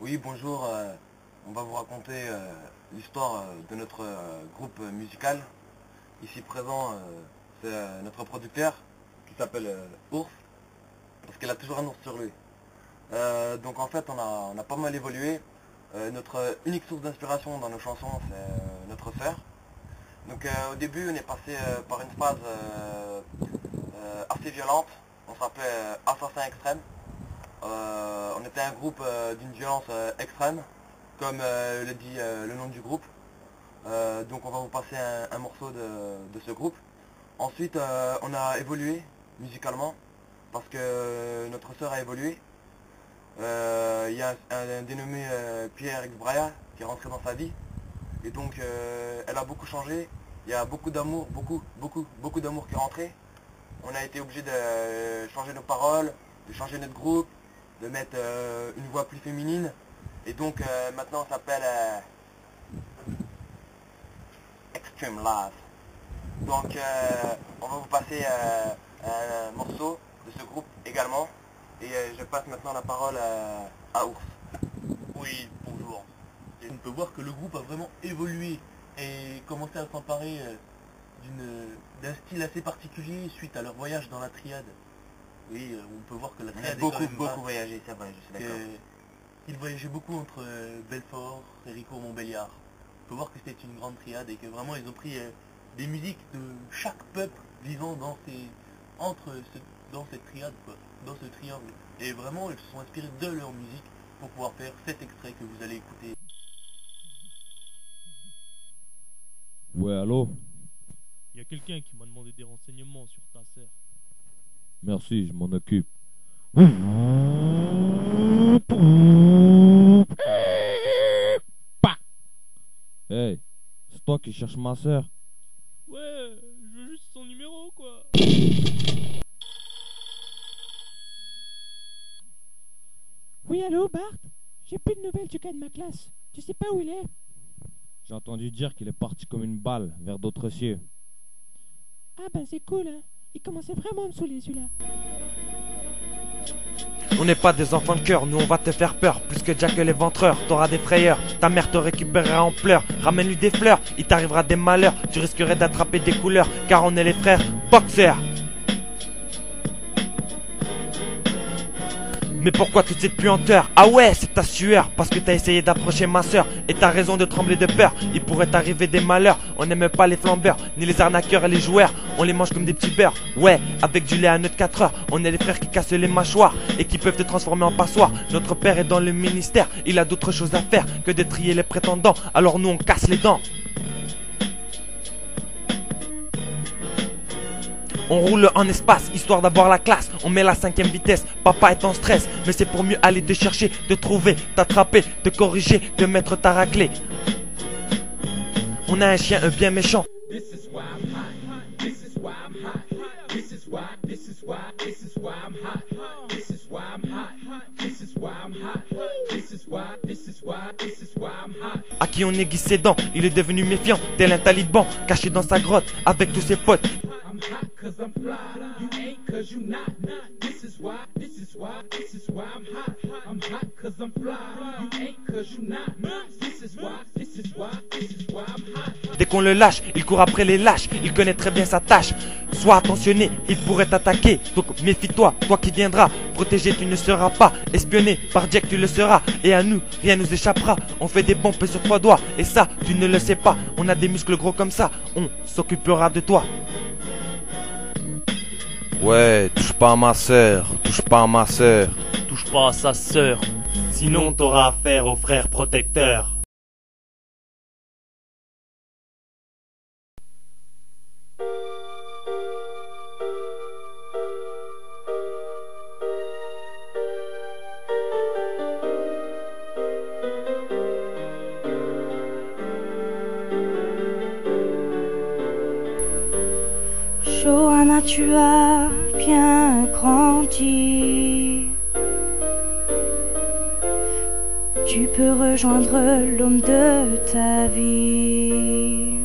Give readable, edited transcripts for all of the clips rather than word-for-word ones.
Oui, bonjour. On va vous raconter l'histoire de notre groupe musical. Ici présent, c'est notre producteur qui s'appelle Ours, parce qu'il a toujours un ours sur lui. Donc en fait, on a pas mal évolué. Notre unique source d'inspiration dans nos chansons, c'est notre sœur. Donc au début, on est passé par une phase assez violente. On s'appelait Assassin Extrême. On était un groupe d'une violence extrême, comme le dit le nom du groupe. Donc on va vous passer un morceau de ce groupe. Ensuite, on a évolué musicalement, parce que notre sœur a évolué. Il y a un dénommé Pierre X Braya qui est rentré dans sa vie. Et donc elle a beaucoup changé. Il y a beaucoup d'amour, beaucoup d'amour qui est rentré. On a été obligé de changer nos paroles, de changer notre groupe, de mettre une voix plus féminine. Et donc maintenant on s'appelle Extreme Love. Donc on va vous passer un morceau de ce groupe également. Et je passe maintenant la parole à Ours. Oui, bonjour. Et on peut voir que le groupe a vraiment évolué et commencé à s'emparer d'un style assez particulier suite à leur voyage dans la triade. Oui, on peut voir que la On a triade beaucoup voyagé, c'est vrai, je suis d'accord. Ils voyageaient beaucoup entre Belfort et Ricourt-Montbéliard. On peut voir que c'était une grande triade et que vraiment ils ont pris des musiques de chaque peuple vivant dans cette triade, quoi, dans ce triangle. Et vraiment ils se sont inspirés de leur musique pour pouvoir faire cet extrait que vous allez écouter. Ouais, allô? Il y a quelqu'un qui m'a demandé des renseignements sur ta sœur. Merci, je m'en occupe. Hey, c'est toi qui cherches ma sœur? Ouais, je veux juste son numéro, quoi. Oui, allô, Bart? J'ai plus de nouvelles du gars de ma classe. Tu sais pas où il est? J'ai entendu dire qu'il est parti comme une balle vers d'autres cieux. Ah bah c'est cool, hein. Il commençait vraiment à me saouler, celui-là. On n'est pas des enfants de cœur, nous on va te faire peur. Plus que Jack et les ventreurs, t'auras des frayeurs. Ta mère te récupérera en pleurs. Ramène-lui des fleurs, il t'arrivera des malheurs. Tu risquerais d'attraper des couleurs, car on est les frères boxeurs. Mais pourquoi toute cette puanteur? Ah ouais, c'est ta sueur, parce que t'as essayé d'approcher ma sœur. Et t'as raison de trembler de peur, il pourrait t'arriver des malheurs. On n'aime pas les flambeurs, ni les arnaqueurs et les joueurs. On les mange comme des petits beurres, ouais, avec du lait à notre 4 heures. On est les frères qui cassent les mâchoires et qui peuvent te transformer en passoire. Notre père est dans le ministère, il a d'autres choses à faire que de trier les prétendants. Alors nous on casse les dents. On roule en espace, histoire d'avoir la classe. On met la 5e vitesse, papa est en stress. Mais c'est pour mieux aller te chercher, te trouver, t'attraper, te corriger, te mettre ta raclée. On a un chien bien méchant. À qui on aiguise ses dents, il est devenu méfiant, tel un taliban, caché dans sa grotte, avec tous ses potes. Dès qu'on le lâche, il court après les lâches, il connaît très bien sa tâche. Sois attentionné, il pourrait t'attaquer, donc méfie-toi, toi qui viendras. Protégé tu ne seras pas, espionné par Jack tu le seras. Et à nous, rien nous échappera, on fait des pompes sur 3 doigts. Et ça, tu ne le sais pas, on a des muscles gros comme ça, on s'occupera de toi. Ouais, touche pas à ma sœur, touche pas à ma sœur. Touche pas à sa sœur, sinon t'auras affaire au frère protecteur. Johanna, tu as bien grandi. Tu peux rejoindre l'homme de ta vie.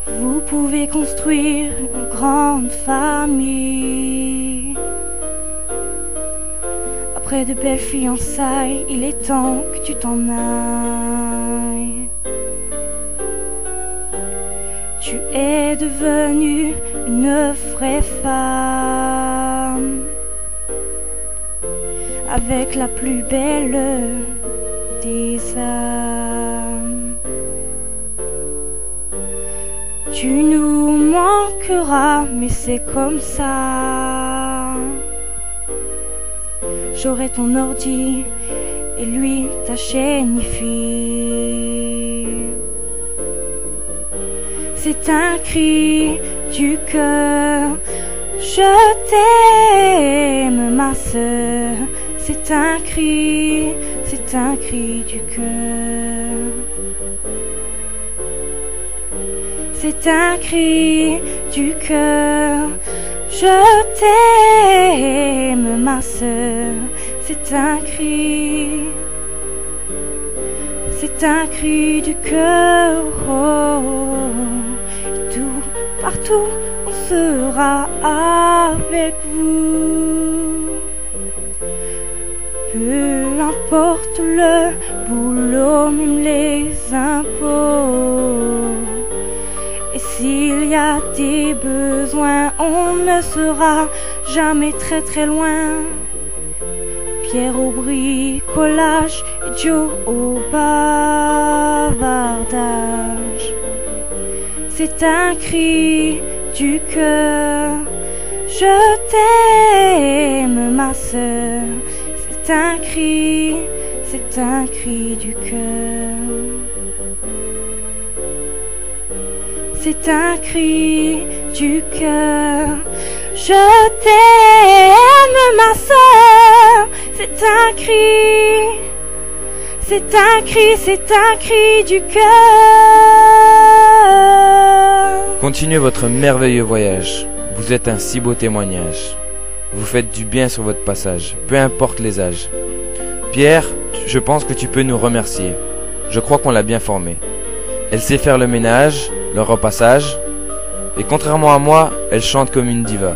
Vous pouvez construire une grande famille. Après de belles fiançailles, il est temps que tu t'en ailles. Tu es devenue une vraie femme, avec la plus belle des âmes. Tu nous manqueras, mais c'est comme ça. J'aurai ton ordi et lui ta chaîne IFI. C'est un cri du cœur, je t'aime ma sœur. C'est un cri du cœur. C'est un cri du cœur, je t'aime ma sœur. C'est un cri du cœur. Oh, et tout, partout, on sera avec vous. Peu importe le boulot, même les impôts. Et s'il y a des besoins, on ne sera jamais très très loin. Pierre au bricolage et Joe au bavardage. C'est un cri du cœur, je t'aime ma sœur. C'est un cri du cœur. C'est un cri du cœur, je t'aime ma sœur. C'est un cri du cœur. Continuez votre merveilleux voyage. Vous êtes un si beau témoignage. Vous faites du bien sur votre passage, peu importe les âges. Pierre, je pense que tu peux nous remercier. Je crois qu'on l'a bien formée. Elle sait faire le ménage, le repassage, et contrairement à moi, elle chante comme une diva.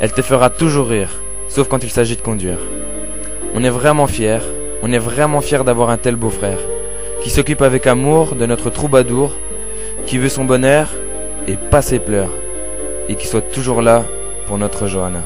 Elle te fera toujours rire, sauf quand il s'agit de conduire. On est vraiment fiers d'avoir un tel beau-frère, qui s'occupe avec amour de notre troubadour, qui veut son bonheur et pas ses pleurs, et qui soit toujours là pour notre Johanna.